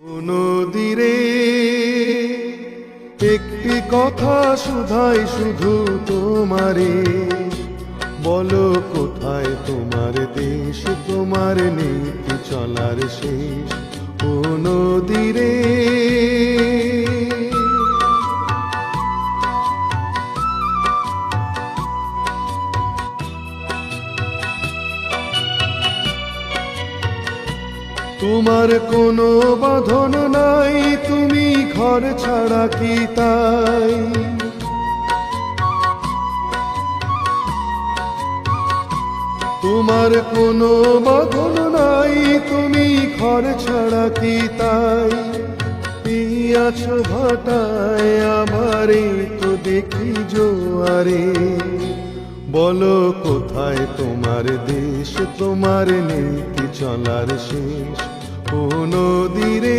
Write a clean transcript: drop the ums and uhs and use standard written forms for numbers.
নদীরে একটি কথা শুধাই শুধু তোমারে, বলো কোথায় তোমার দেশ, তোমার নীতি চলার শেষ। ও নদীরে তোমার কোনো বাঁধন নাই, তুমি ঘর ছাড়া কি তাই? তোমার কোনো বাঁধন নাই, তুমি ঘর ছাড়া কি তাই? আছো ভাটায় আমারে তো দেখি জোয়ারে, বলো কোথায় তোমার দেশ, তোমার নীতি চলার শেষ। ও নদীরে